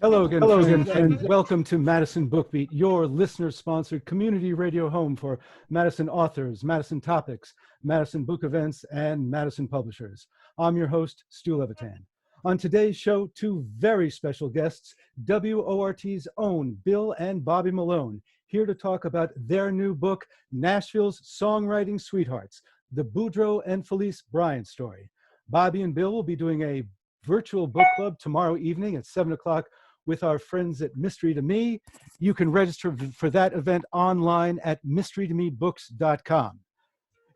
Hello again, friends, and welcome to Madison Bookbeat, your listener-sponsored community radio home for Madison authors, Madison topics, Madison book events, and Madison publishers. I'm your host, Stu Levitan. On today's show, two very special guests, WORT's own Bill and Bobbie Malone, here to talk about their new book, Nashville's Songwriting Sweethearts, the Boudleaux and Felice Bryant story. Bobbie and Bill will be doing a virtual book club tomorrow evening at 7 o'clock with our friends at Mystery to Me. You can register for that event online at mysterytomebooks.com.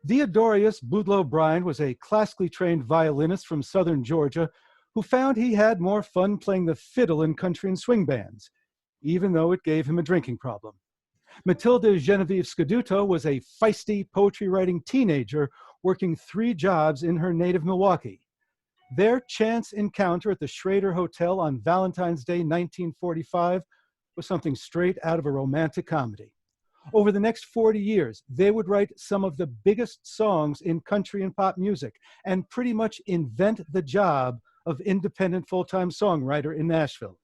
Diadorious Boudleaux Bryant was a classically trained violinist from southern Georgia who found he had more fun playing the fiddle in country and swing bands, even though it gave him a drinking problem. Mathilda Genevieve Scaduto was a feisty poetry-writing teenager working 3 jobs in her native Milwaukee. Their chance encounter at the Schroeder Hotel on Valentine's Day 1945 was something straight out of a romantic comedy. Over the next 40 years, they would write some of the biggest songs in country and pop music and pretty much invent the job of independent full-time songwriter in Nashville.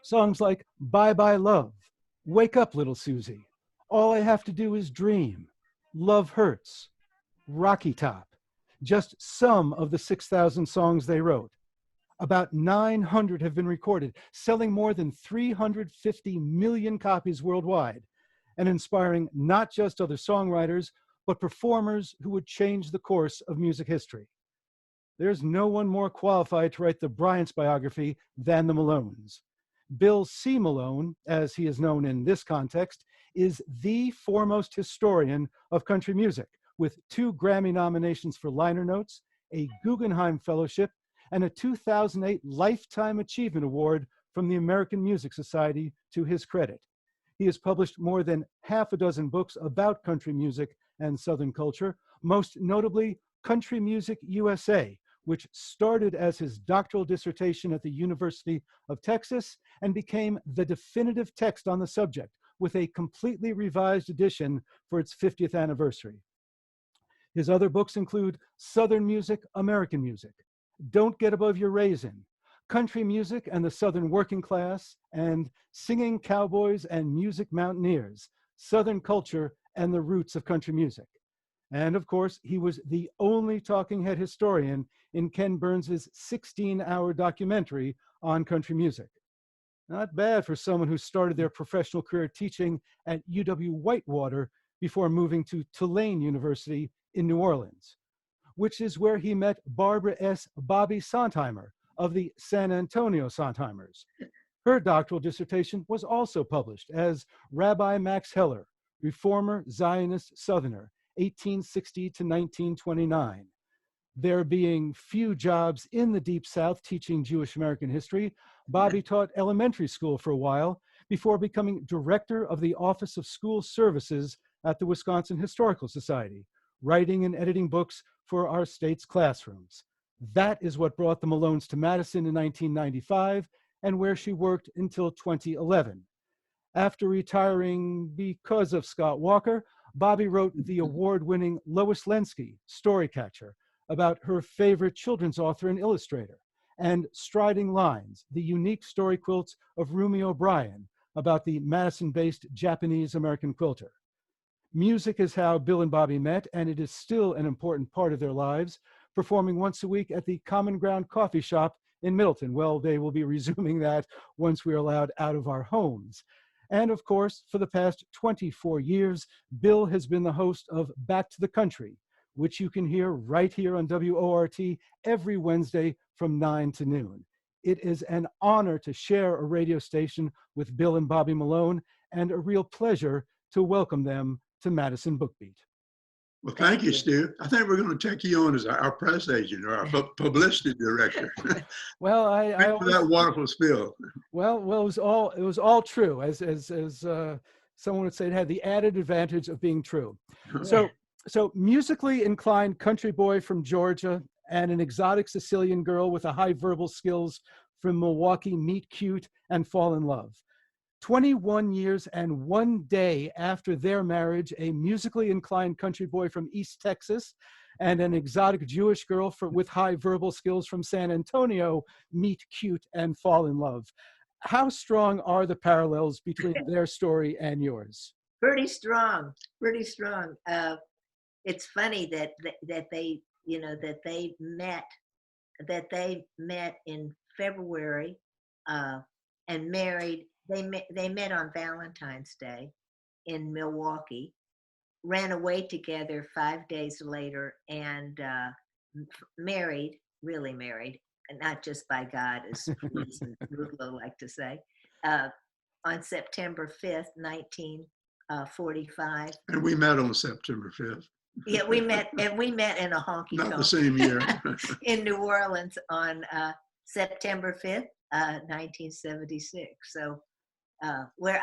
Songs like Bye Bye Love, Wake Up Little Susie, All I Have to Do Is Dream, Love Hurts, Rocky Top, just some of the 6,000 songs they wrote. About 900 have been recorded, selling more than 350 million copies worldwide, and inspiring not just other songwriters, but performers who would change the course of music history. There's no one more qualified to write the Bryant's biography than the Malones. Bill C. Malone, as he is known in this context, is the foremost historian of country music, with 2 Grammy nominations for liner notes, a Guggenheim Fellowship, and a 2008 Lifetime Achievement Award from the American Music Society to his credit. He has published more than half a dozen books about country music and Southern culture, most notably Country Music USA, which started as his doctoral dissertation at the University of Texas and became the definitive text on the subject, with a completely revised edition for its 50th anniversary. His other books include Southern Music, American Music, Don't Get Above Your Raisin, Country Music and the Southern Working Class, and Singing Cowboys and Music Mountaineers, Southern Culture and the Roots of Country Music. And of course, he was the only talking head historian in Ken Burns's 16-hour documentary on country music. Not bad for someone who started their professional career teaching at UW-Whitewater before moving to Tulane University in New Orleans, which is where he met Barbara S. Bobbie Sontheimer of the San Antonio Sontheimers. Her doctoral dissertation was also published as Rabbi Max Heller, Reformer Zionist Southerner, 1860 to 1929. There being few jobs in the Deep South teaching Jewish American history, Bobbie taught elementary school for a while before becoming director of the Office of School Services at the Wisconsin Historical Society, writing and editing books for our state's classrooms. That is what brought the Malones to Madison in 1995 and where she worked until 2011. After retiring because of Scott Walker, Bobbie wrote the award-winning Lois Lenski, Storycatcher, about her favorite children's author and illustrator, and Striding Lines, the unique story quilts of Rumi O'Brien, about the Madison-based Japanese-American quilter. Music is how Bill and Bobbie met, and it is still an important part of their lives, performing once a week at the Common Ground Coffee Shop in Middleton. Well, they will be resuming that once we are allowed out of our homes. And of course, for the past 24 years, Bill has been the host of Back to the Country, which you can hear right here on WORT every Wednesday from 9 to noon. It is an honor to share a radio station with Bill and Bobbie Malone, and a real pleasure to welcome them to Madison Bookbeat. Well, thank you, Stu. I think we're going to take you on as our press agent or our publicity director. Well, Thanks for that wonderful spiel. Well, it was all true, as someone would say. It had the added advantage of being true. So musically inclined country boy from Georgia and an exotic Sicilian girl with a high verbal skills from Milwaukee meet cute and fall in love. 21 years and 1 day after their marriage, a musically inclined country boy from East Texas and an exotic Jewish girl with high verbal skills from San Antonio meet cute and fall in love. How strong are the parallels between their story and yours? Pretty strong, pretty strong. It's funny that they, you know, that they met in February and married. They met on Valentine's Day in Milwaukee, ran away together 5 days later, and married, really married, and not just by God, as Felice and Boudleaux like to say, on September 5th, 1945. And we met on September 5th. Yeah, we met in a honky Not tonk the same year. in New Orleans on September 5th, 1976. So where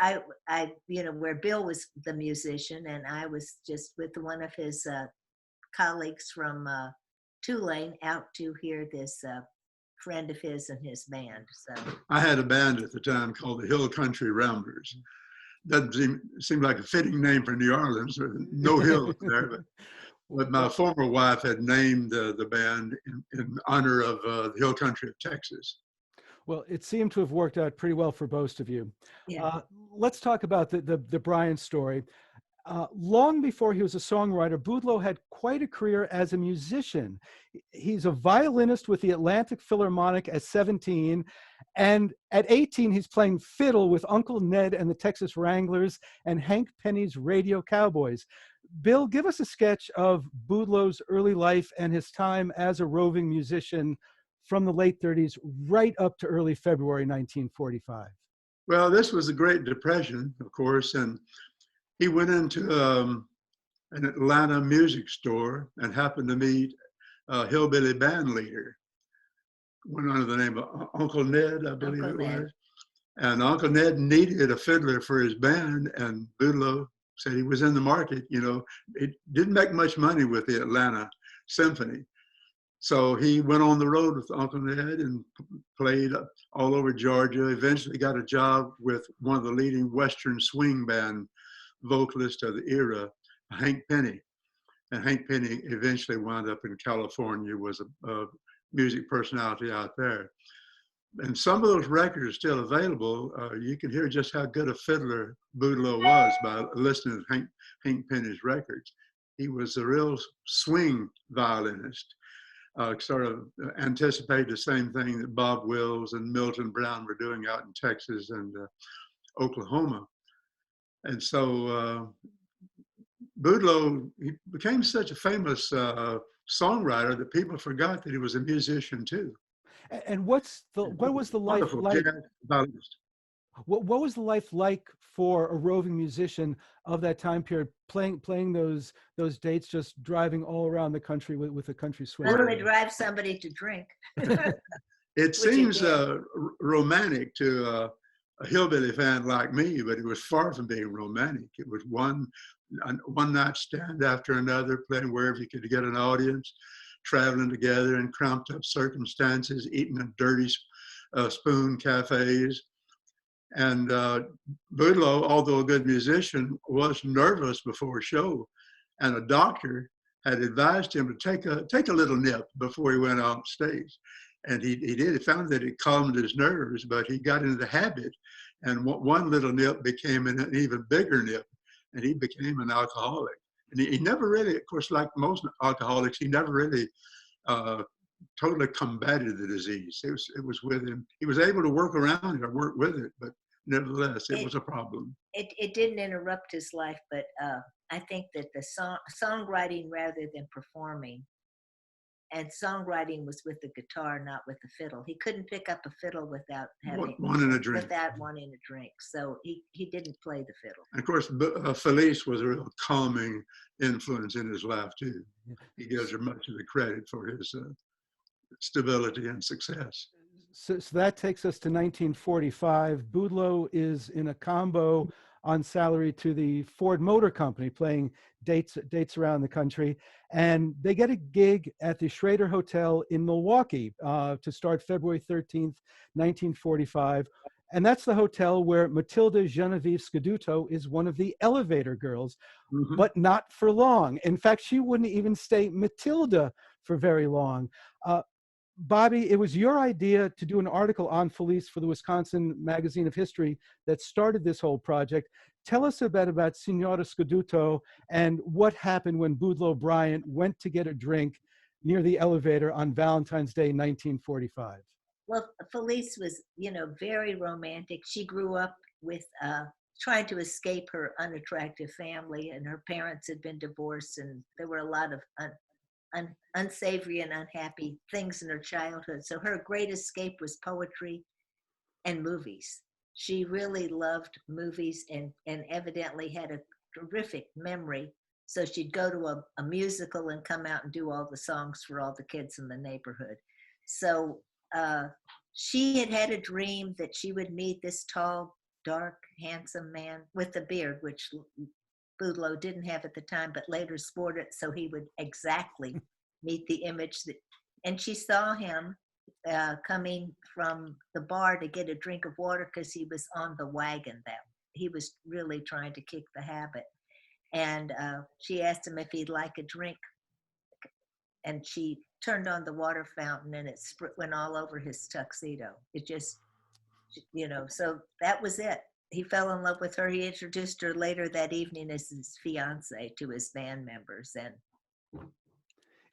I, you know, where Bill was the musician and I was just with one of his colleagues from Tulane out to hear this friend of his and his band. So I had a band at the time called the Hill Country Ramblers. Doesn't seem like a fitting name for New Orleans. There were no hills there, but my former wife had named the band in honor of the Hill Country of Texas. Well, it seemed to have worked out pretty well for both of you. yeah. Let's talk about the Bryant story. Long before he was a songwriter, Boudleaux had quite a career as a musician. He's a violinist with the Atlantic Philharmonic at 17, and at 18, he's playing fiddle with Uncle Ned and the Texas Wranglers and Hank Penny's Radio Cowboys. Bill, give us a sketch of Boudleaux's early life and his time as a roving musician from the late 30s right up to early February 1945. Well, this was the Great Depression, of course, and he went into an Atlanta music store and happened to meet a hillbilly band leader, went under the name of Uncle Ned, I believe Uncle it Ned. was. And Uncle Ned needed a fiddler for his band, and Boudleaux said he was in the market. You know, it didn't make much money with the Atlanta Symphony. So he went on the road with Uncle Ned and played all over Georgia, eventually got a job with one of the leading Western swing band vocalists of the era, Hank Penny. And Hank Penny eventually wound up in California, was a music personality out there. And some of those records are still available. You can hear just how good a fiddler Boudleaux was by listening to Hank Penny's records. He was a real swing violinist. Sort of anticipate the same thing that Bob Wills and Milton Brown were doing out in Texas and Oklahoma. And so Boudleaux, he became such a famous songwriter that people forgot that he was a musician too. And what was the life like? What was the life like for a roving musician of that time period, playing those dates, just driving all around the country with a country swing? Literally drive somebody to drink. It seems romantic to a hillbilly fan like me, but it was far from being romantic. It was one night stand after another, playing wherever you could get an audience, traveling together in cramped up circumstances, eating in dirty spoon cafes. And Boudleaux, although a good musician, was nervous before a show, and a doctor had advised him to take a little nip before he went on stage. And he did. He found that it calmed his nerves, but he got into the habit, and one little nip became an even bigger nip, and he became an alcoholic. And he never really, of course, like most alcoholics, he never really totally combated the disease. It was with him. He was able to work around it or work with it, but nevertheless, it was a problem. It didn't interrupt his life, but I think that the songwriting rather than performing, and songwriting was with the guitar, not with the fiddle. He couldn't pick up a fiddle without wanting a drink. Without wanting a drink. So he didn't play the fiddle. And of course, Felice was a real calming influence in his life too. He gives her much of the credit for his stability and success. So that takes us to 1945. Boudleaux is in a combo on salary to the Ford Motor Company, playing dates around the country. And they get a gig at the Schroeder Hotel in Milwaukee to start February 13th, 1945. And that's the hotel where Mathilda Genevieve Scaduto is one of the elevator girls, but not for long. In fact, she wouldn't even stay Mathilda for very long. Bobbie, it was your idea to do an article on Felice for the Wisconsin Magazine of History that started this whole project. Tell us about Signora Scaduto and what happened when Boudleaux Bryant went to get a drink near the elevator on Valentine's Day, 1945. Well, Felice was, very romantic. She grew up with trying to escape her unattractive family, and her parents had been divorced, and there were a lot of unsavory and unhappy things in her childhood. So her great escape was poetry and movies. She really loved movies and evidently had a terrific memory. So she'd go to a musical and come out and do all the songs for all the kids in the neighborhood. So she had a dream that she would meet this tall, dark, handsome man with a beard, which Boudleaux didn't have at the time, but later sported, so he would exactly meet the image. And she saw him coming from the bar to get a drink of water because he was on the wagon. That he was really trying to kick the habit. And she asked him if he'd like a drink. And she turned on the water fountain and it went all over his tuxedo. It just, so that was it. He fell in love with her. He introduced her later that evening as his fiance to his band members. And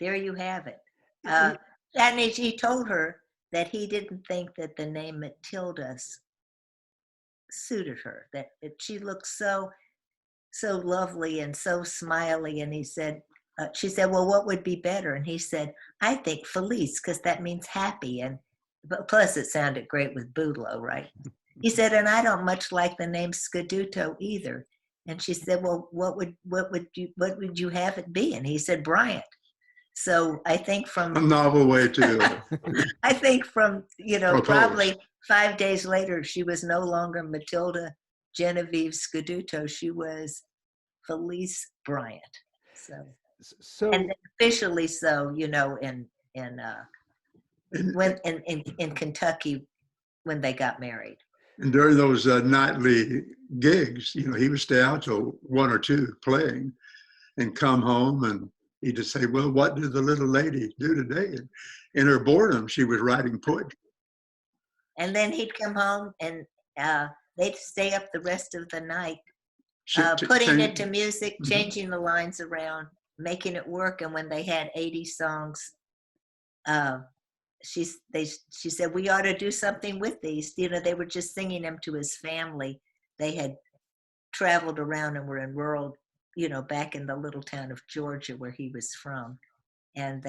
there you have it. And he told her that he didn't think that the name Mathilda suited her, that she looked so lovely and so smiley. And he said, she said, well, what would be better? And he said, I think Felice, because that means happy. But plus it sounded great with Boudleaux, right? He said, and I don't much like the name Scaduto either. And she said, well, what would you have it be? And he said, Bryant. So I think from a novel way to do it. I think from, Propose. Probably 5 days later, she was no longer Mathilda Genevieve Scaduto. She was Felice Bryant. So and officially so, in Kentucky when they got married. And during those nightly gigs, he would stay out till 1 or 2 playing and come home, and he'd just say, well, what did the little lady do today? And in her boredom, she was writing poetry. And then he'd come home and they'd stay up the rest of the night, putting it to music, changing the lines around, making it work. And when they had 80 songs, she said, we ought to do something with these. They were just singing them to his family. They had traveled around and were in rural, back in the little town of Georgia where he was from. And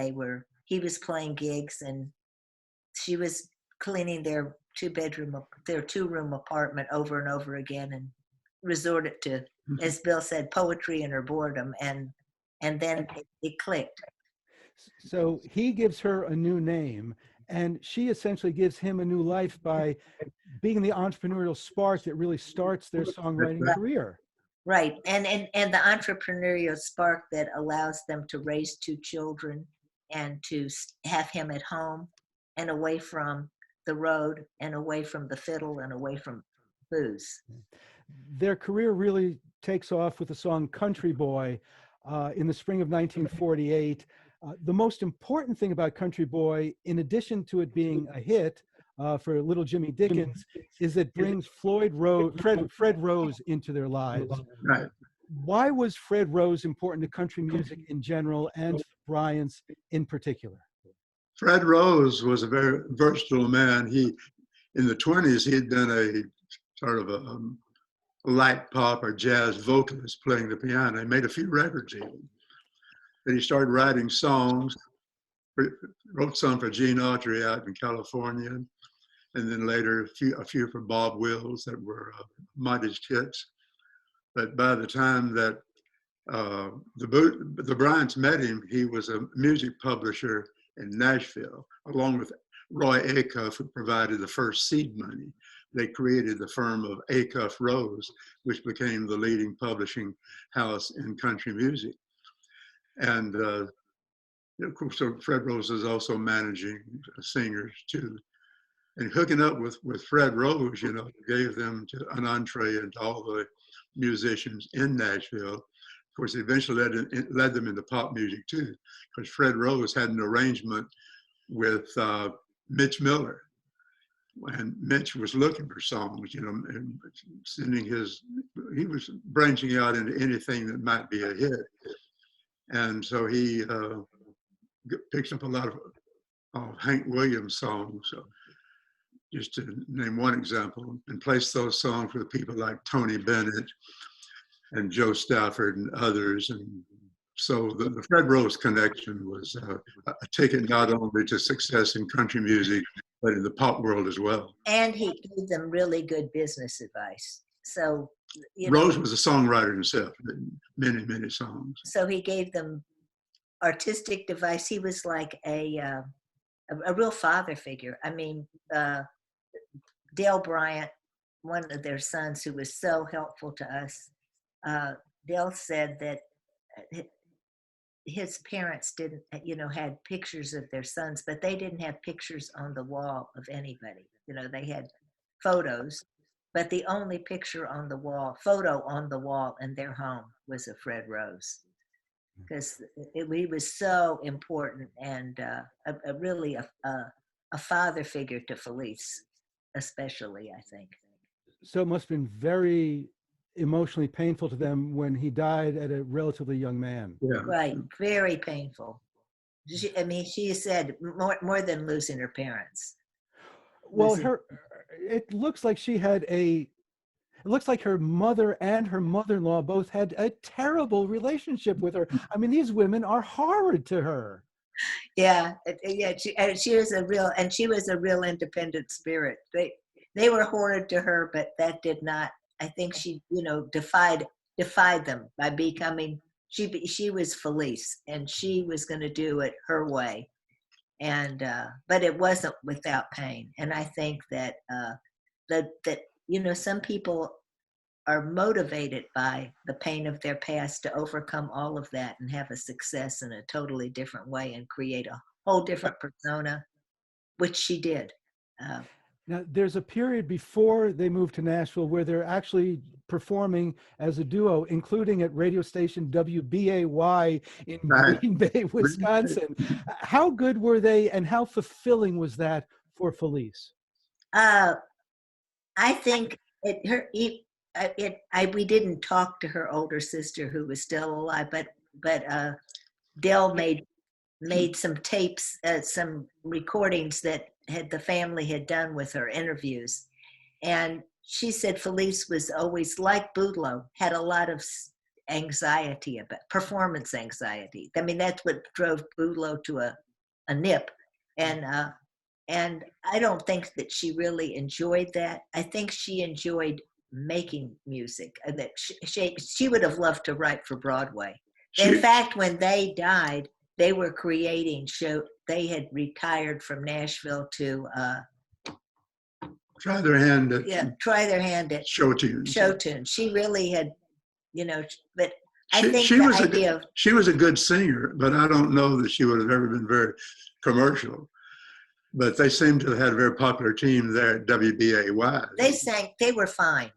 he was playing gigs and she was cleaning their 2-room apartment over and over again and resorted to, as Bill said, poetry in her boredom. And then it clicked. So he gives her a new name, and she essentially gives him a new life by being the entrepreneurial spark that really starts their songwriting career. Right, and the entrepreneurial spark that allows them to raise 2 children and to have him at home and away from the road and away from the fiddle and away from booze. Their career really takes off with the song Country Boy in the spring of 1948. The most important thing about Country Boy, in addition to it being a hit for little Jimmy Dickens, is it brings Fred Rose into their lives. Right. Why was Fred Rose important to country music in general and Bryant's in particular? Fred Rose was a very versatile man. In the 20s, he had been a sort of a light pop or jazz vocalist playing the piano. He made a few records even. Then he started writing songs, wrote some for Gene Autry out in California, and then later a few for Bob Wills that were modest hits. But by the time that the Bryants met him, he was a music publisher in Nashville, along with Roy Acuff, who provided the first seed money. They created the firm of Acuff Rose, which became the leading publishing house in country music. And of course, so Fred Rose is also managing singers too. And hooking up with Fred Rose, gave them an entree into all the musicians in Nashville. Of course, eventually led them into pop music too, because Fred Rose had an arrangement with Mitch Miller. And Mitch was looking for songs, you know, and he was branching out into anything that might be a hit. And so he picked up a lot of Hank Williams songs, just to name one example, and placed those songs with people like Tony Bennett and Joe Stafford and others. And so the Fred Rose connection was a ticket not only to success in country music, but in the pop world as well. And he gave them really good business advice. So, Rose was a songwriter himself, many, many songs. So he gave them artistic advice. He was like a real father figure. I mean, Dale Bryant, one of their sons who was so helpful to us, Dale said that his parents didn't, had pictures of their sons, but they didn't have pictures on the wall of anybody. They had photos, but the only photo on the wall in their home was of Fred Rose, because he was so important and really a father figure to Felice, especially, I think. So it must have been very emotionally painful to them when he died at a relatively young man. Yeah. Right, very painful. She said more than losing her parents. Well, it looks like her mother and her mother-in-law both had a terrible relationship with her. I mean, these women are horrid to her. Yeah. She was a real independent spirit. They were horrid to her, but that did not. I think she, defied them by becoming. She was Felice, and she was going to do it her way, and but it wasn't without pain. And I think that some people are motivated by the pain of their past to overcome all of that and have a success in a totally different way and create a whole different persona, which she did. Now, there's a period before they moved to Nashville where they're actually performing as a duo, including at radio station WBAY in Green Bay, Wisconsin. How good were they, and how fulfilling was that for Felice? I think we didn't talk to her older sister who was still alive, but Dell made some tapes, some recordings that the family had done with her, interviews. And she said Felice was always, like Boudleaux, had a lot of anxiety, about performance anxiety. I mean, that's what drove Boudleaux to a nip. And I don't think that she really enjoyed that. I think she enjoyed making music, and that she would have loved to write for Broadway. In fact, when they died, they were creating they had retired from Nashville to try their hand at show tunes. She really had, but she was a good singer, but I don't know that she would have ever been very commercial. But they seem to have had a very popular team there at WBAY. They were fine,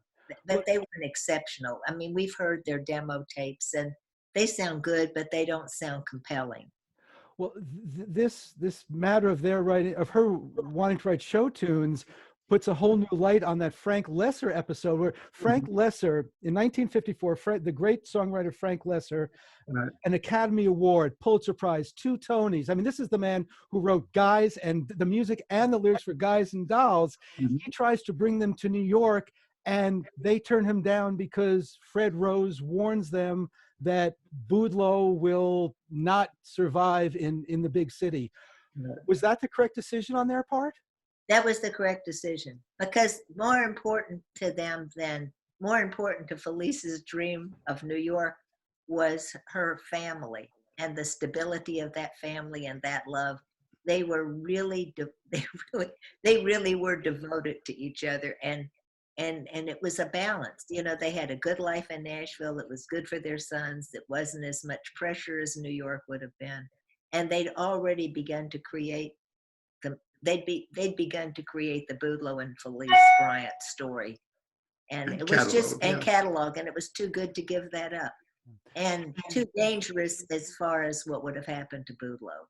but they weren't exceptional. I mean, we've heard their demo tapes, and they sound good, but they don't sound compelling. Well, this matter of her wanting to write show tunes puts a whole new light on that Frank Loesser episode, where Frank Loesser, in 1954, the great songwriter Frank Loesser, an Academy Award, Pulitzer Prize, 2 Tonys. I mean, this is the man who wrote Guys and the music and the lyrics for Guys and Dolls. Mm-hmm. He tries to bring them to New York, and they turn him down because Fred Rose warns them that Boudleaux will not survive in the big city. Was that the correct decision on their part? That was the correct decision, because more important to Felice's dream of New York was her family and the stability of that family and that love. They were really were devoted to each other, and it was a balance. They had a good life in Nashville. It was good for their sons. It wasn't as much pressure as New York would have been, and they'd already begun to create they'd begun to create the Boudleaux and Felice Bryant story, and it was catalog, and it was too good to give that up, and too dangerous as far as what would have happened to Boudleaux.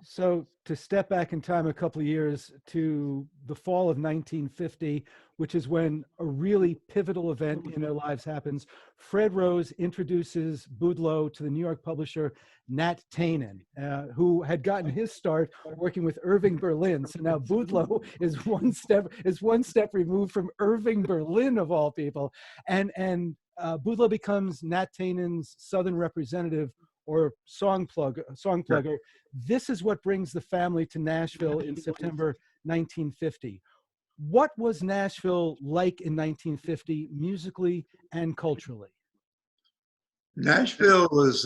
So to step back in time a couple of years to the fall of 1950, which is when a really pivotal event in their lives happens, Fred Rose introduces Boudleaux to the New York publisher Nat Tainen, who had gotten his start working with Irving Berlin. So now Boudleaux is one step removed from Irving Berlin of all people, and Boudleaux becomes Nat Tainen's Southern representative or song plugger. This is what brings the family to Nashville in September 1950. What was Nashville like in 1950, musically and culturally? Nashville was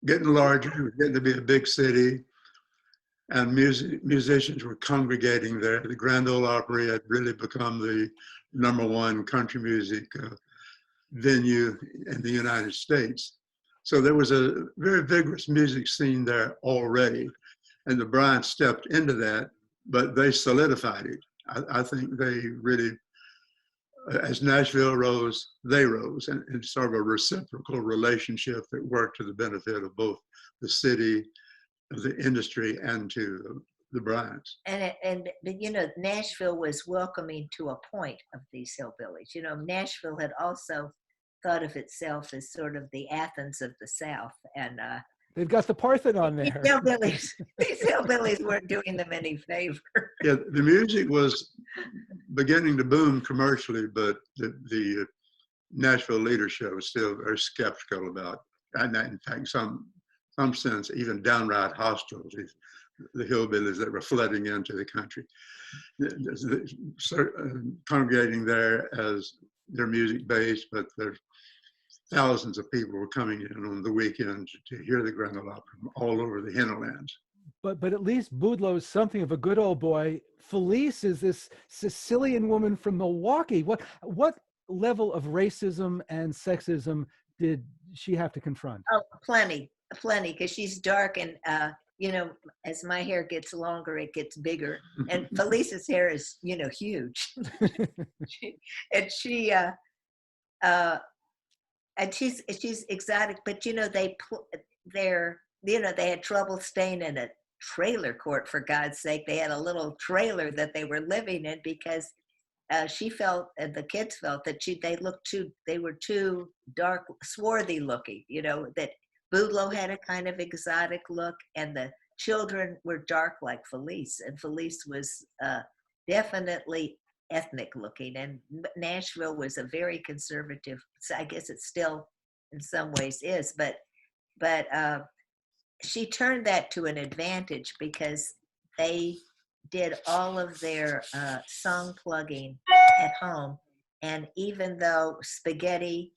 getting larger. It was getting to be a big city, and musicians were congregating there. The Grand Ole Opry had really become the #1 country music venue in the United States. So there was a very vigorous music scene there already, and the Bryants stepped into that, but they solidified it. I think they really, as Nashville rose, they rose, and it's sort of a reciprocal relationship that worked to the benefit of both the city, of the industry, and to the Bryants. And you know, Nashville was welcoming to a point of these hillbillies. You know, Nashville had also thought of itself as sort of the Athens of the South, and they've got the Parthenon there. These hillbillies weren't doing them any favor. Yeah, the music was beginning to boom commercially, but the Nashville leadership was still very skeptical about, and in fact, some sense, even downright hostile to the hillbillies that were flooding into the country, congregating there as their music base, but there's thousands of people were coming in on the weekends to hear the Grand Ole Opry from all over the hinterlands. But at least Boudleaux is something of a good old boy. Felice is this Sicilian woman from Milwaukee. What level of racism and sexism did she have to confront? Oh, plenty, because she's dark, and you know, as my hair gets longer, it gets bigger, and Felice's hair is, you know, huge. and she's exotic, but you know, they had trouble staying in a trailer court, for God's sake. They had a little trailer that they were living in because she felt, and the kids felt, that they were too dark, swarthy looking, you know, that Boudleaux had a kind of exotic look, and the children were dark like Felice, and Felice was definitely ethnic looking, and Nashville was a very conservative, I guess it still in some ways is, but she turned that to an advantage because they did all of their song plugging at home, and even though spaghetti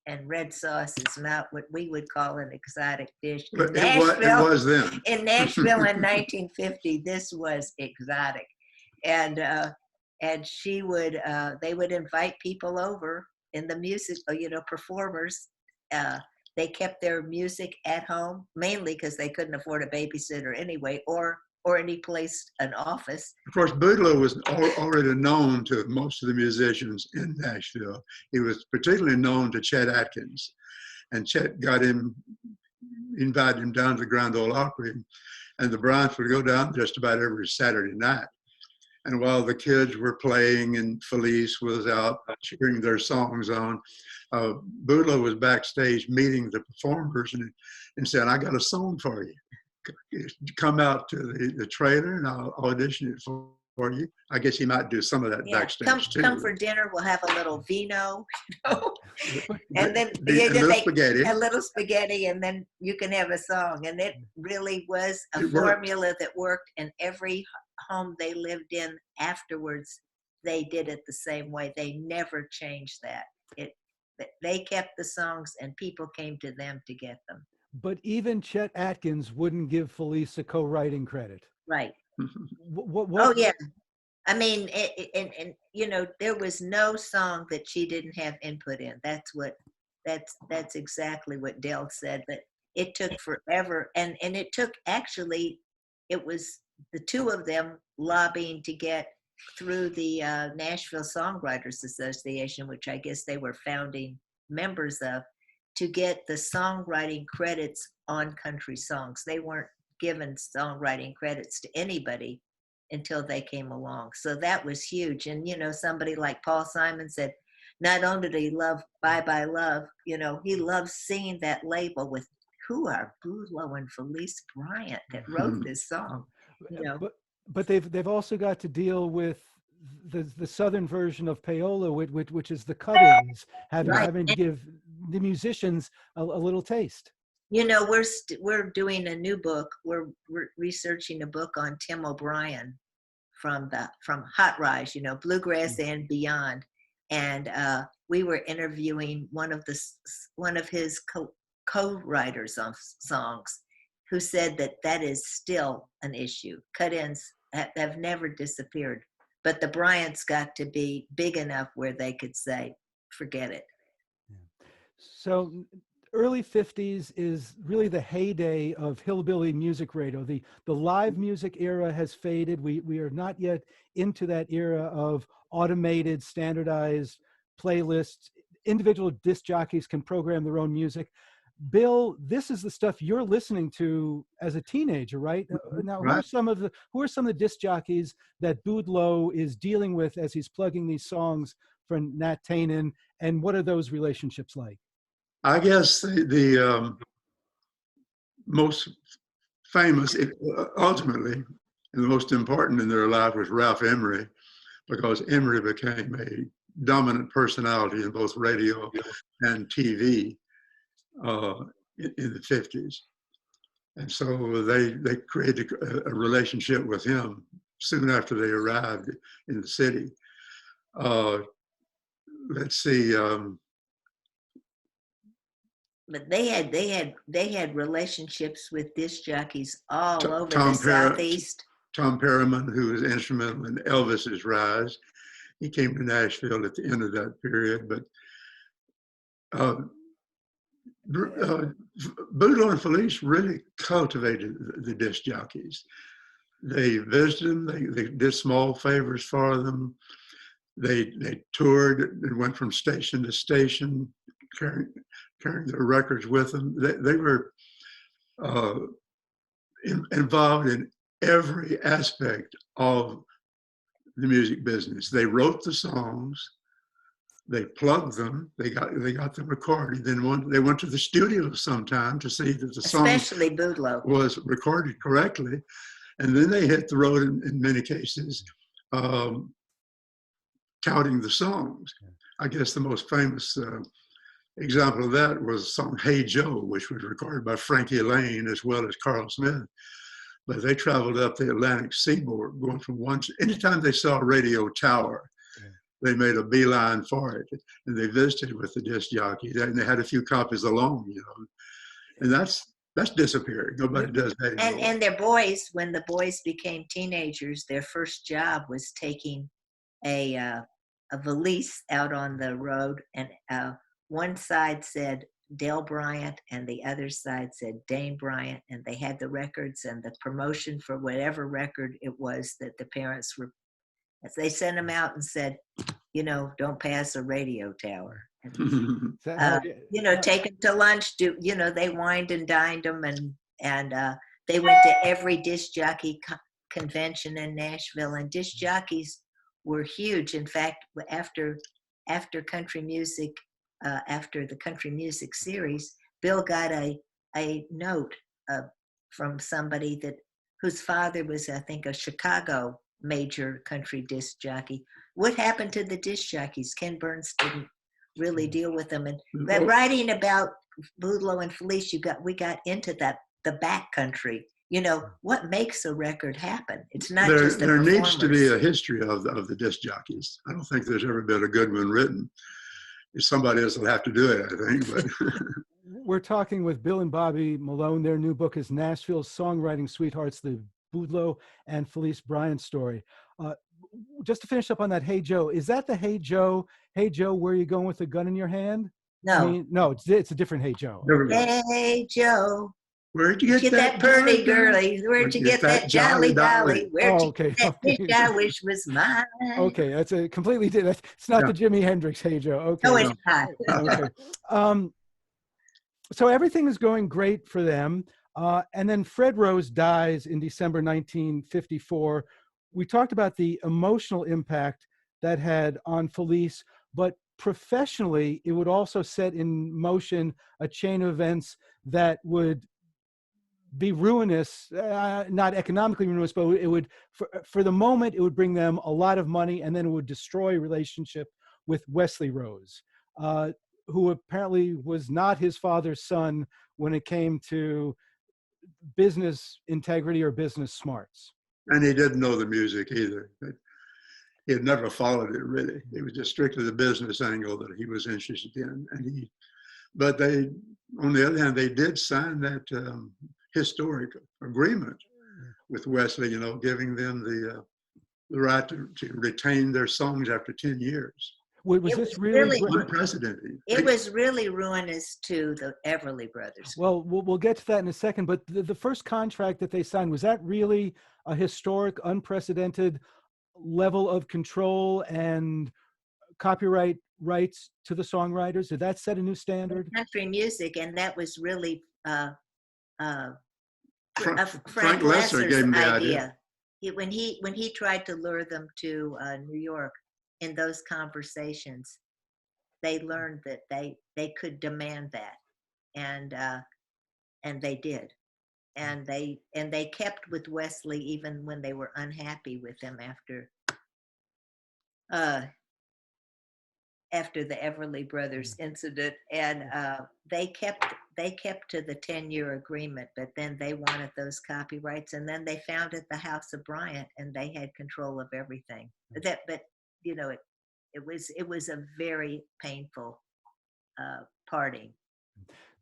and red sauce is not what we would call an exotic dish in Nashville, it was then. In Nashville in 1950, this was exotic, and she would they would invite people over in the music, you know, performers. They kept their music at home, mainly because they couldn't afford a babysitter anyway, or any place, an office. Of course, Boudleaux was already known to most of the musicians in Nashville. He was particularly known to Chet Atkins, and Chet invited him down to the Grand Ole Opry, and the Bryants would go down just about every Saturday night. And while the kids were playing and Felice was out cheering their songs on, Boudleaux was backstage meeting the performers and said, "I got a song for you. Come out to the trailer and I'll audition it for you." I guess he might do some of that backstage too. Come for dinner. We'll have a little vino, you know? And then a little spaghetti, and then you can have a song. And it really was a formula that worked, and every home they lived in afterwards, they did it the same way. They never changed that. They kept the songs, and people came to them to get them. But even Chet Atkins wouldn't give Felice a co-writing credit. Right. What? Oh yeah. I mean, and you know, there was no song that she didn't have input in. That's exactly what Del said. That it took forever, and it took, actually, it was the two of them lobbying to get through the Nashville Songwriters Association, which I guess they were founding members of. to get the songwriting credits on country songs. They weren't given songwriting credits to anybody until they came along. So that was huge. And, you know, somebody like Paul Simon said, not only did he love Bye Bye Love, you know, he loved singing that label with who are Boudleaux and Felice Bryant that wrote this song, you know. But they've also got to deal with the southern version of payola, which is the cut-ins, having to give the musicians a little taste. You know, we're doing a new book. We're researching a book on Tim O'Brien from Hot Rise, you know, bluegrass and beyond. And we were interviewing one of his co-writers of songs, who said that is still an issue. Cut-ins have never disappeared, but the Bryants got to be big enough where they could say, forget it. So early 50s is really the heyday of hillbilly music radio. The live music era has faded. We are not yet into that era of automated, standardized playlists. Individual disc jockeys can program their own music. Bill, this is the stuff you're listening to as a teenager, right? Now, who are some of the disc jockeys that Boudleaux is dealing with as he's plugging these songs for Nat Tainen, and what are those relationships like? I guess the most famous, ultimately, and the most important in their life was Ralph Emery, because Emery became a dominant personality in both radio and TV in the 50s. And so they created a relationship with him soon after they arrived in the city. Let's see. But they had relationships with disc jockeys all over the Southeast. Tom Perriman, who was instrumental in Elvis's rise, he came to Nashville at the end of that period. But Boudleaux and Felice really cultivated the disc jockeys. They visited them. They did small favors for them. They toured and went from station to station, carrying their records with them. They were involved in every aspect of the music business. They wrote the songs, they plugged them, they got them recorded. Then they went to the studio sometime to see that the song, especially Boudleaux, was recorded correctly. And then they hit the road in many cases, counting the songs. I guess the most famous example of that was the song Hey Joe, which was recorded by Frankie Lane as well as Carl Smith. But they traveled up the Atlantic seaboard, going from anytime they saw a radio tower, they made a beeline for it. And they visited with the disc jockey, and they had a few copies along, you know. And that's disappeared. Nobody does that anymore. And their boys, when the boys became teenagers, their first job was taking a valise out on the road, and one side said Dale Bryant and the other side said Dane Bryant, and they had the records and the promotion for whatever record it was that the parents were, as they sent them out and said, you know, don't pass a radio tower. And, you know, take them to lunch, they wined and dined them, and they went to every disc jockey convention in Nashville, and disc jockeys were huge. In fact, after country music, after the country music series, Bill got a note from somebody whose father was, I think, a Chicago major country disc jockey. What happened to the disc jockeys? Ken Burns didn't really deal with them. And that writing about Boudleaux and Felice, we got into the back country. You know, what makes a record happen? It's not just the performers. There needs to be a history of the disc jockeys. I don't think there's ever been a good one written. Somebody else will have to do it, I think. But we're talking with Bill and Bobbie Malone. Their new book is Nashville's Songwriting Sweethearts, the Boudleaux and Felice Bryant story. Just to finish up on that, Hey Joe, is that the Hey Joe, where you going with a gun in your hand? No. No, it's a different Hey Joe. Hey Joe. Where'd you get that pretty girlie? Where'd you get that jolly dolly? Where'd you get that fish I wish was mine? Okay, that's a completely different. It's not the Jimi Hendrix Hey Joe. Okay. No, it's not. Okay. So everything is going great for them. And then Fred Rose dies in December 1954. We talked about the emotional impact that had on Felice, but professionally, it would also set in motion a chain of events that would be ruinous, not economically ruinous, but it would, for the moment, it would bring them a lot of money, and then it would destroy relationship with Wesley Rose, who apparently was not his father's son when it came to business integrity or business smarts. And he didn't know the music either. He had never followed it really. It was just strictly the business angle that he was interested in. But they, on the other hand, they did sign that historic agreement with Wesley, you know, giving them the right to retain their songs after 10 years. Was this really unprecedented? It was really ruinous to the Everly Brothers. Well, we'll get to that in a second, but the first contract that they signed, was that really a historic, unprecedented level of control and copyright rights to the songwriters? Did that set a new standard? Country music, and that was really Frank Lesser gave him the idea. When he tried to lure them to New York, in those conversations, they learned that they could demand that, and they did, and they kept with Wesley even when they were unhappy with him after the Everly Brothers incident, and they kept to the 10-year agreement, but then they wanted those copyrights, and then they founded the House of Bryant, and they had control of everything. But you know, it was a very painful parting.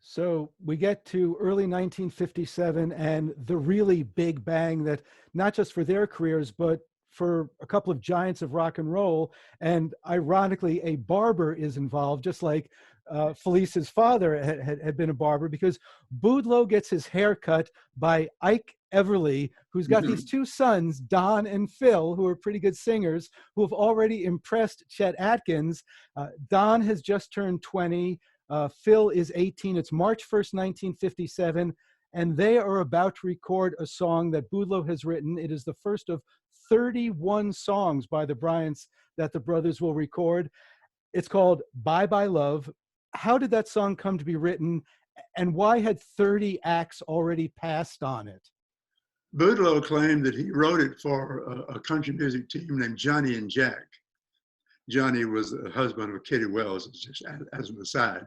So we get to early 1957 and the really big bang that not just for their careers, but for a couple of giants of rock and roll. And ironically, a barber is involved, just like Felice's father had been a barber, because Boudleaux gets his hair cut by Ike Everly, who's got these two sons, Don and Phil, who are pretty good singers, who have already impressed Chet Atkins. Don has just turned 20. Phil is 18. It's March 1st, 1957, and they are about to record a song that Boudleaux has written. It is the first of 31 songs by the Bryants that the brothers will record. It's called Bye Bye Love. How did that song come to be written, and why had 30 acts already passed on it? Boudleaux claimed that he wrote it for a country music team named Johnny and Jack. Johnny was the husband of Kitty Wells, just as an aside.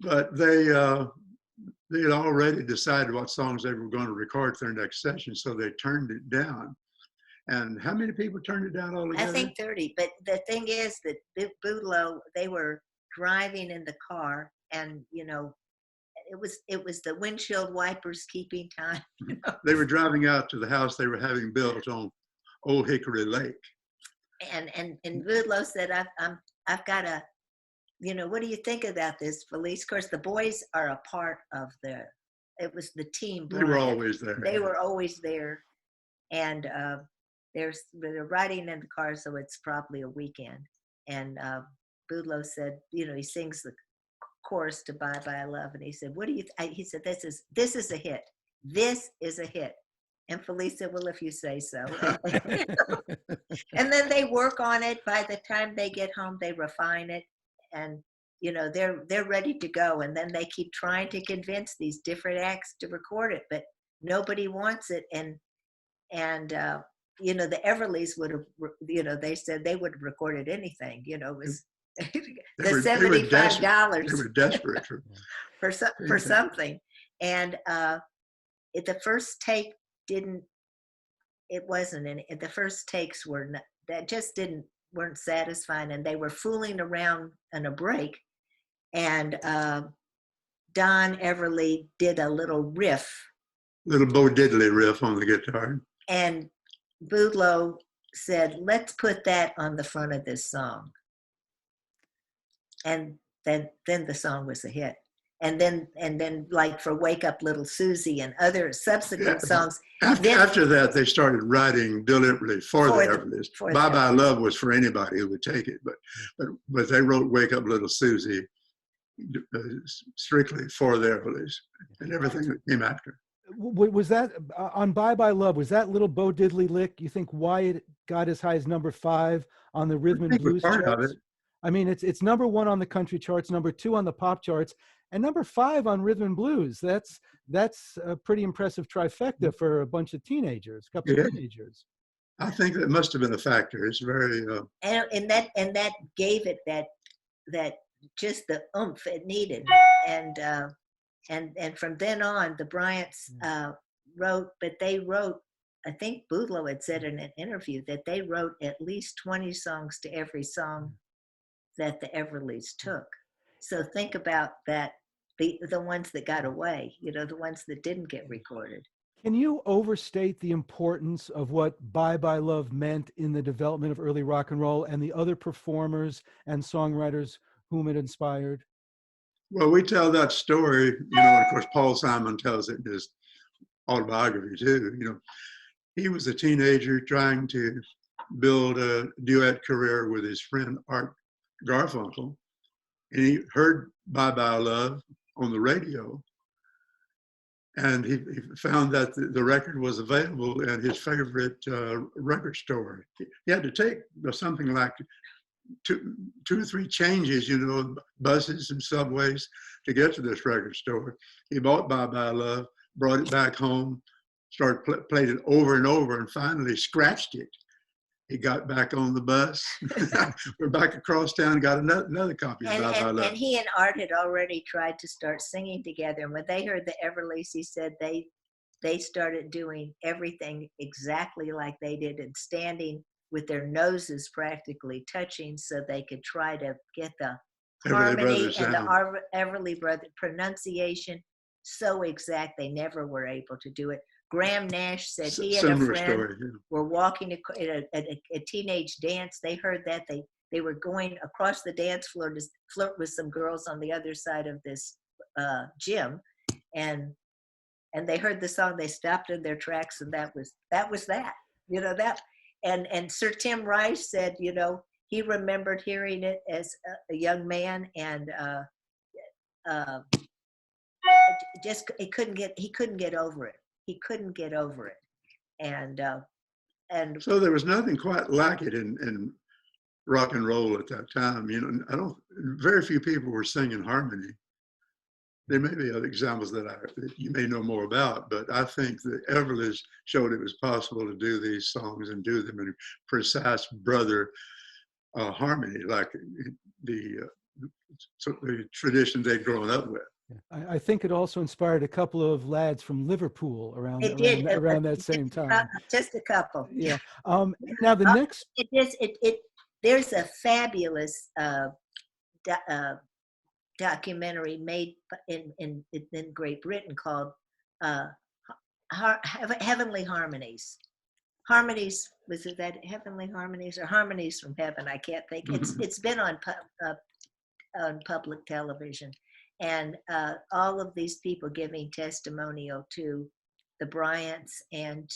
But they had already decided what songs they were going to record for their next session, so they turned it down. And how many people turned it down altogether? I think 30. But the thing is that Boudleaux, they were driving in the car, and you know, it was the windshield wipers keeping time. You know? They were driving out to the house they were having built on Old Hickory Lake. And Boudleaux said, I've got a, you know, what do you think about this, Felice? Of course, the boys are a part of it was the team. They were always there. They were always there. And they're riding in the car, so it's probably a weekend. And Boudleaux said, you know, he sings the chorus to Bye Bye Love, and he said, what do you, he said, this is a hit. This is a hit. And Felice said, well, if you say so. And then they work on it. By the time they get home, they refine it. And, you know, they're ready to go. And then they keep trying to convince these different acts to record it, but nobody wants it. And you know, the Everlys would have, you know, they said they would have recorded anything, you know, it was the $75. They were desperate for something. And the first take the first takes weren't satisfying, and they were fooling around in a break. And Don Everly did a little riff. Little Bo Diddley riff on the guitar. And Boudleaux said, let's put that on the front of this song. And then the song was a hit. And then like for Wake Up Little Susie and other subsequent songs. After that, they started writing deliberately for the Everlys. Bye Bye Love was for anybody who would take it. But they wrote Wake Up Little Susie strictly for the Everlys and everything that came after. Was that on Bye Bye Love? Was that little Bo Diddley lick? You think why it got as high as number 5 on the rhythm and blues Part charts? of it. I mean, it's number 1 on the country charts, number 2 on the pop charts, and number 5 on rhythm and blues. That's a pretty impressive trifecta for a bunch of teenagers, a couple of teenagers. I think that must have been a factor. It's very and that gave it that just the oomph it needed, and from then on the Bryants wrote, but they wrote, I think Boudleaux had said in an interview that they wrote at least 20 songs to every song that the Everlys took. So think about that, the ones that got away, the ones that didn't get recorded. Can you overstate the importance of what Bye Bye Love meant in the development of early rock and roll and the other performers and songwriters whom it inspired? Well, we tell that story, and of course, Paul Simon tells it in his autobiography too. He was a teenager trying to build a duet career with his friend Art Garfunkel, and he heard Bye Bye Love on the radio, and he found that the record was available in his favorite record store. He had to take something like two or three changes, buses and subways to get to this record store. He bought Bye Bye Love, brought it back home, started played it over and over, and finally scratched it. He got back on the bus. We're back across town, got another copy of Bye Bye Love. And he and Art had already tried to start singing together. And when they heard the Everlys, he said they started doing everything exactly like they did and standing with their noses practically touching so they could try to get the harmony and the Everly Brothers pronunciation so exact they never were able to do it. Graham Nash said he and a friend were walking at a teenage dance. They heard that they were going across the dance floor to flirt with some girls on the other side of this gym, and they heard the song. They stopped in their tracks, and that was that. And Sir Tim Rice said, he remembered hearing it as a young man, and he couldn't get over it. He couldn't get over it, and so there was nothing quite like it in rock and roll at that time. Very few people were singing harmony. There may be other examples that you may know more about, but I think the Everlys showed it was possible to do these songs and do them in precise brother harmony, like the tradition they'd grown up with. I think it also inspired a couple of lads from Liverpool around that same time. Just a couple. Yeah. Now the next. There's a fabulous documentary made in Great Britain called Heavenly Harmonies. Harmonies, was it that Heavenly Harmonies or Harmonies from Heaven? I can't think. It's been on public television. And all of these people giving testimonial to the Bryants and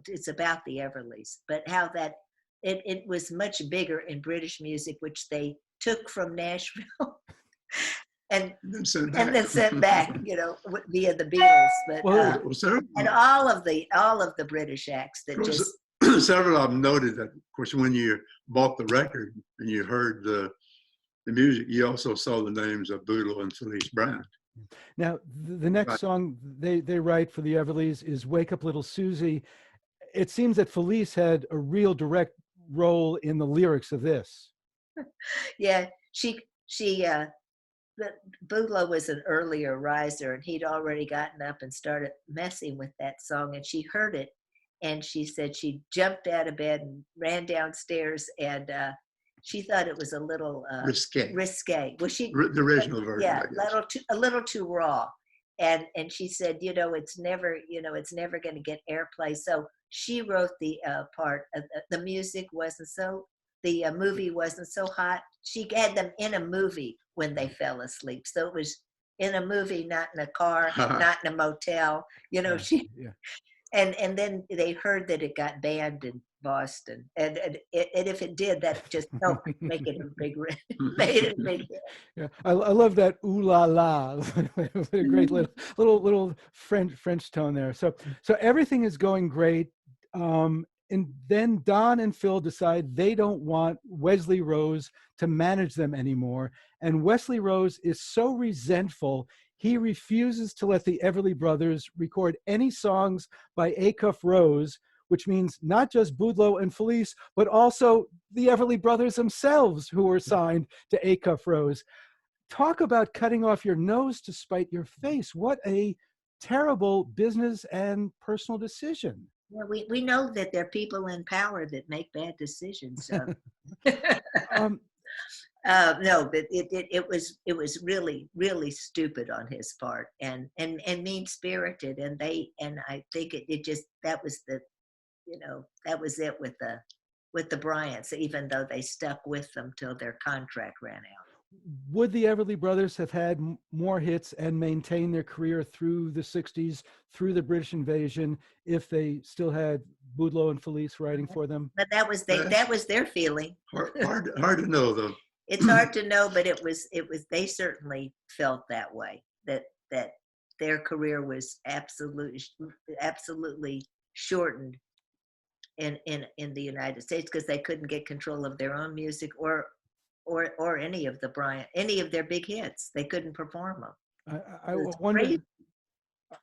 it's about the Everlys, but how that it was much bigger in British music, which they took from Nashville and then sent back, via the Beatles. But and all of the British acts that just several of them noted that, of course, when you bought the record and you heard the music, you also saw the names of Boudleaux and Felice Bryant. Now, the next song they write for the Everlys is "Wake Up Little Susie." It seems that Felice had a real direct role in the lyrics of this. Yeah, Boudleaux was an earlier riser, and he'd already gotten up and started messing with that song, and she heard it, and she said she jumped out of bed and ran downstairs, and she thought it was a little risque. Well, the original version, yeah, a little too raw, and she said, it's never going to get airplay. So she wrote the part. The music wasn't so. The movie wasn't so hot. She had them in a movie when they fell asleep. So it was in a movie, not in a car, not in a motel. And then they heard that it got banned Boston, and if it did, that just helped make it a big made it a big hit. Yeah, I love that ooh la la. What a great little French tone there. So everything is going great. And then Don and Phil decide they don't want Wesley Rose to manage them anymore. And Wesley Rose is so resentful, he refuses to let the Everly Brothers record any songs by Acuff Rose, which means not just Boudleaux and Felice, but also the Everly Brothers themselves, who were signed to Acuff Rose. Talk about cutting off your nose to spite your face. What a terrible business and personal decision. Yeah, we know that there are people in power that make bad decisions. So. No, but it was really stupid on his part and mean spirited, and I think that was it with the Bryants, even though they stuck with them till their contract ran out. Would the Everly Brothers have had more hits and maintained their career through the 60s, through the British invasion, if they still had Boudleaux and Felice writing for them? But that was their feeling. Hard to know, though. It's hard to know, but it was they certainly felt that way, that their career was absolutely shortened in the United States because they couldn't get control of their own music or any of their big hits. They couldn't perform them.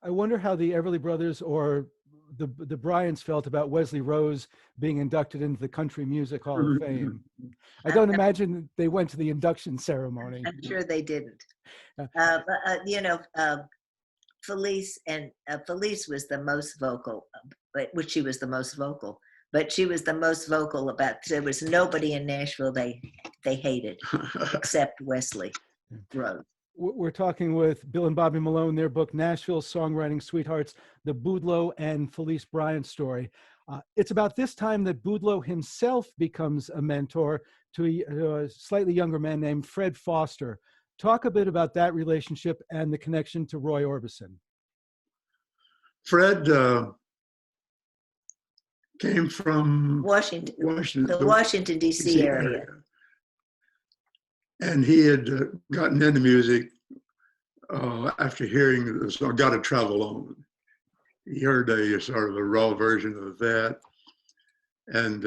I wonder how the Everly Brothers or the Bryants felt about Wesley Rose being inducted into the Country Music Hall of Fame. I don't imagine they went to the induction ceremony. I'm sure they didn't. Felice was the most vocal, which she was the most vocal. But she was the most vocal about. There was nobody in Nashville they hated except Wesley Rose. We're talking with Bill and Bobbie Malone, their book, Nashville Songwriting Sweethearts, the Boudleaux and Felice Bryant story. It's about this time that Boudleaux himself becomes a mentor to a slightly younger man named Fred Foster. Talk a bit about that relationship and the connection to Roy Orbison. Fred came from the Washington, D.C. area. And he had gotten into music after hearing the song "Gotta Travel On." He heard a sort of a raw version of that, and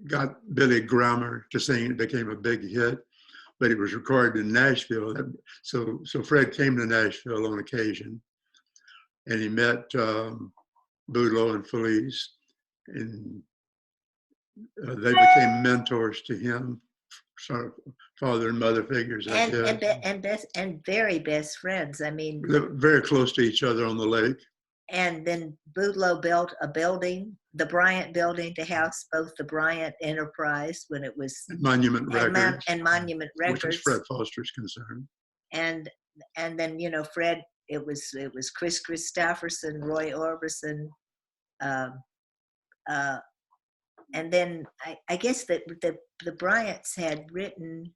got Billy Graham to sing it. It became a big hit, but it was recorded in Nashville. So Fred came to Nashville on occasion, and he met Boudleaux and Felice, and they became mentors to him, sort of father and mother figures. And very best friends. I mean, very close to each other on the lake. And then Boudleaux built a building, the Bryant building, to house both the Bryant Enterprise when it was Monument Records, and Monument Records, which was Fred Foster's concern. And then Fred. It was Chris Christopherson, Roy Orbison, and then I guess that the Bryants had written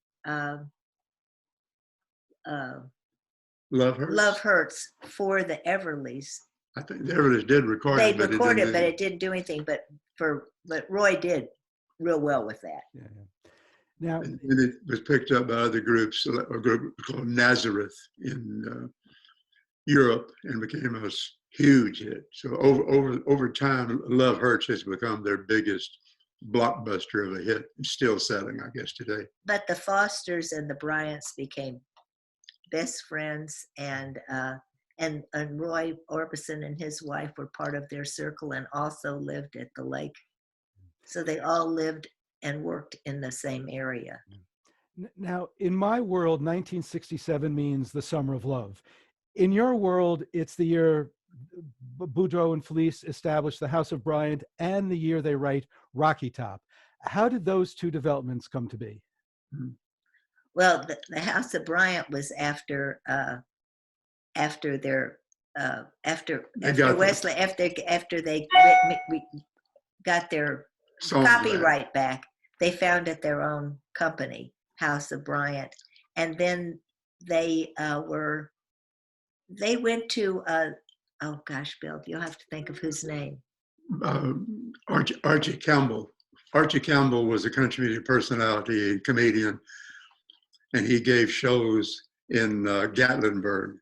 Love Hurts for the Everlys. I think the Everlys did record it. They recorded it, but it didn't do anything. But Roy did real well with that. Yeah. Now, and it was picked up by other groups, a group called Nazareth in Europe, and became a huge hit. So over time, Love Hurts has become their biggest blockbuster of a hit. It's still selling, I guess, today. But the Fosters and the Bryants became best friends, and Roy Orbison and his wife were part of their circle and also lived at the lake. So they all lived and worked in the same area. Now, in my world, 1967 means the summer of love. In your world, it's the year Boudleaux and Felice established the House of Bryant and the year they write Rocky Top. How did those two developments come to be? Well, the House of Bryant was after Wesley, after they got their copyright back, they founded their own company, House of Bryant, and then they went to oh gosh, Bill, you'll have to think of whose name. Archie Campbell. Archie Campbell was a country music personality and comedian, and he gave shows in Gatlinburg,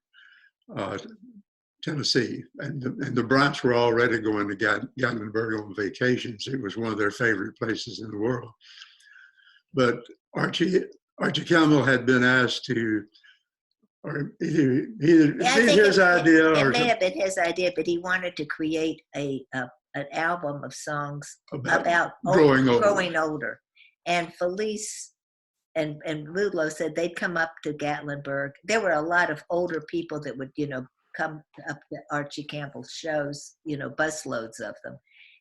Tennessee. And the Bryants were already going to Gatlinburg on vacations. It was one of their favorite places in the world. But Archie Campbell had been asked to, or either his idea, it or may have been his idea, but he wanted to create an album of songs about growing older. And Felice and Boudleaux said they'd come up to Gatlinburg. There were a lot of older people that would, come up to Archie Campbell's shows, busloads of them.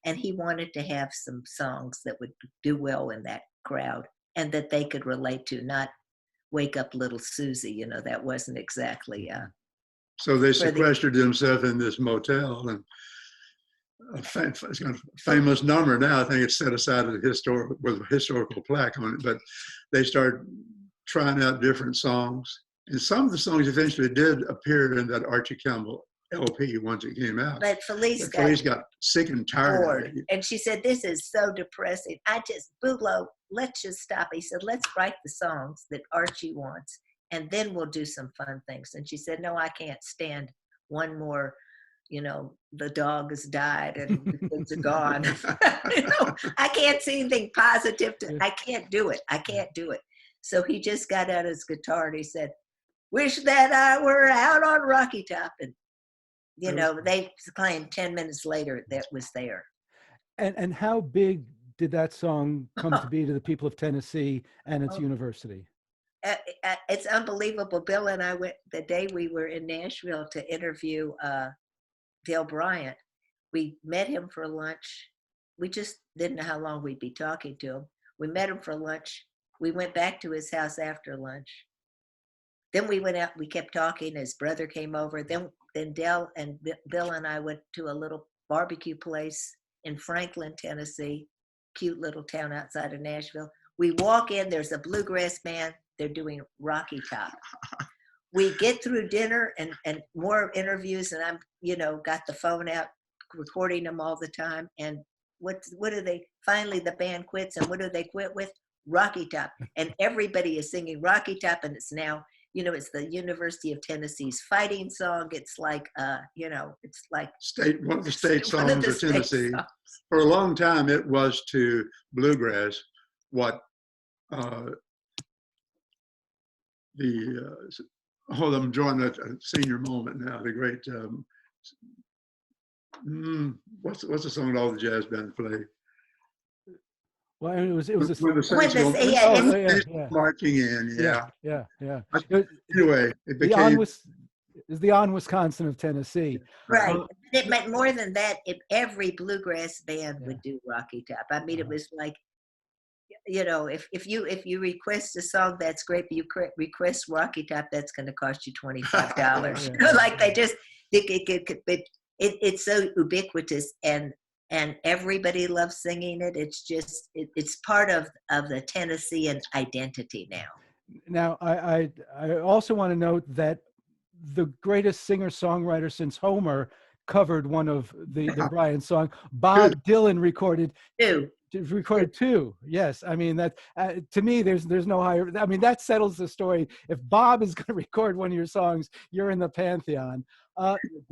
And he wanted to have some songs that would do well in that crowd and that they could relate to, not Wake Up Little Susie, that wasn't exactly. So they sequestered themselves in this motel, and it's got a famous number now. I think it's set aside with a historical plaque on it, but they started trying out different songs. And some of the songs eventually did appear in that Archie Campbell LP once it came out. But Felice got sick and tired bored. of it. And she said, this is so depressing. Boudleaux, let's just stop. He said, let's write the songs that Archie wants, and then we'll do some fun things. And she said, no, I can't stand one more, the dog has died and the kids are gone. I can't see anything positive. I can't do it. I can't do it. So he just got out his guitar and he said, wish that I were out on Rocky Top. And they claimed 10 minutes later that was there. And how big did that song come to be to the people of Tennessee and its university? It's unbelievable. Bill and I went the day we were in Nashville to interview Dale Bryant. We met him for lunch. We just didn't know how long we'd be talking to him. We met him for lunch. We went back to his house after lunch. Then we went out, we kept talking. His brother came over. Then Dale and Bill and I went to a little barbecue place in Franklin, Tennessee, cute little town outside of Nashville. We walk in, there's a bluegrass band. They're doing Rocky Top. We get through dinner and more interviews, and I'm, got the phone out, recording them all the time. And what do they, finally the band quits, and what do they quit with? Rocky Top. And everybody is singing Rocky Top, and it's now, it's the University of Tennessee's fighting song. It's like, it's like one of the state songs of Tennessee. For a long time, it was to bluegrass what I'm enjoying that senior moment now. The great, what's the song that all the jazz bands play? Well, it was a marching in, yeah. Anyway, it became the On Wisconsin of Tennessee, right? It meant more than that. Every bluegrass band would do Rocky Top. I mean, it was like, if you request a song, that's great, but you request Rocky Top, that's going to cost you $25. Like they just, it's so ubiquitous, and everybody loves singing it. It's just, it's part of the Tennessean identity now. Now, I also want to note that the greatest singer-songwriter since Homer covered one of the Bryant song. Bob Dylan recorded two. Yes, I mean that to me, there's no higher. I mean that settles the story. If Bob is going to record one of your songs, you're in the pantheon.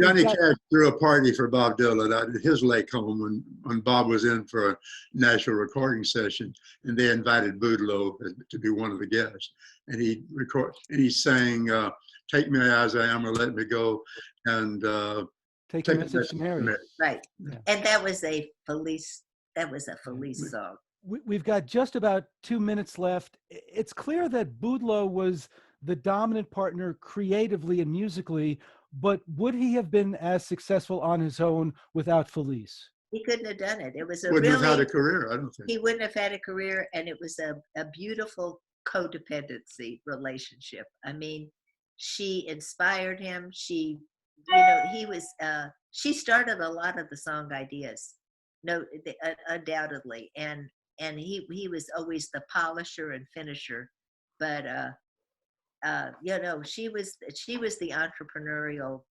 Johnny Cash threw a party for Bob Dylan out at his lake home when Bob was in for a Nashville recording session, and they invited Boudleaux to be one of the guests. And he sang "Take Me As I Am" or "Let Me Go," and Take a Message to Mary. Right, yeah. And that was a Felice. That was a Felice song. We've got just about 2 minutes left. It's clear that Boudleaux was the dominant partner creatively and musically, but would he have been as successful on his own without Felice? He couldn't have done it. It was wouldn't have had a career, I don't think. He wouldn't have had a career, and it was a beautiful codependency relationship. I mean, she inspired him. She, he was, she started a lot of the song ideas. No, undoubtedly, and he was always the polisher and finisher, but she was the entrepreneurial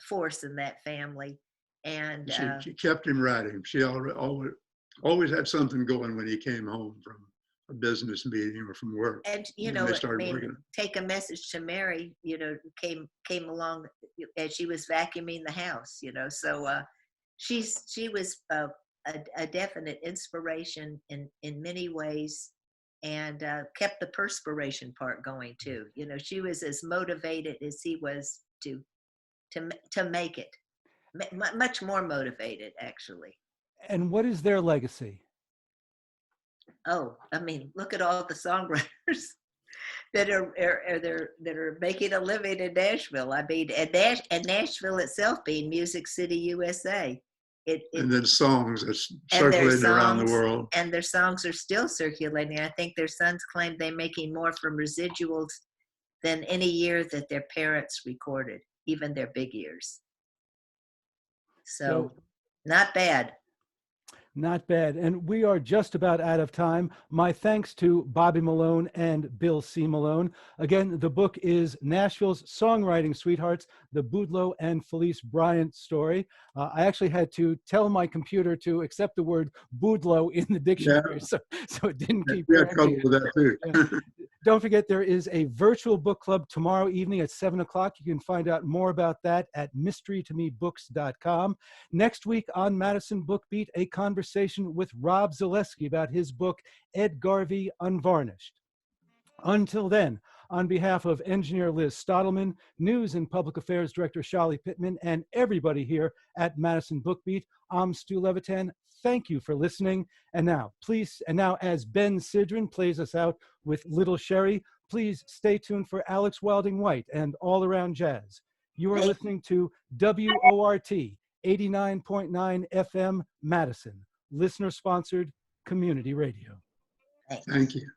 force in that family, And She kept him writing. She always had something going when he came home from a business meeting or from work. and They started working. Take a message to Mary, came along as she was vacuuming the house, so she was a definite inspiration in many ways, and kept the perspiration part going too. She was as motivated as he was to make it, much more motivated actually. And what is their legacy? Oh, I mean, look at all the songwriters that are making a living in Nashville. I mean, and Nashville itself being Music City, USA. And then songs that's circulating around the world. And their songs are still circulating. I think their sons claim they're making more from residuals than any year that their parents recorded, even their big years. So not bad. Not bad. And we are just about out of time. My thanks to Bobbie Malone and Bill C. Malone. Again, the book is Nashville's Songwriting Sweethearts, the Boudleaux and Felice Bryant story. I actually had to tell my computer to accept the word Boudleaux in the dictionary, so it didn't keep We had trouble with that too. Yeah. Don't forget, there is a virtual book club tomorrow evening at 7 o'clock. You can find out more about that at mysterytomebooks.com. Next week on Madison Book Beat, a conversation with Rob Zaleski about his book, Ed Garvey Unvarnished. Until then, on behalf of engineer Liz Stottleman, News and Public Affairs Director Shali Pittman, and everybody here at Madison Book Beat, I'm Stu Levitan. Thank you for listening. And now, as Ben Sidran plays us out with Little Sherry, please stay tuned for Alex Wilding White and All Around Jazz. You are listening to WORT 89.9 FM Madison, listener-sponsored community radio. Thank you.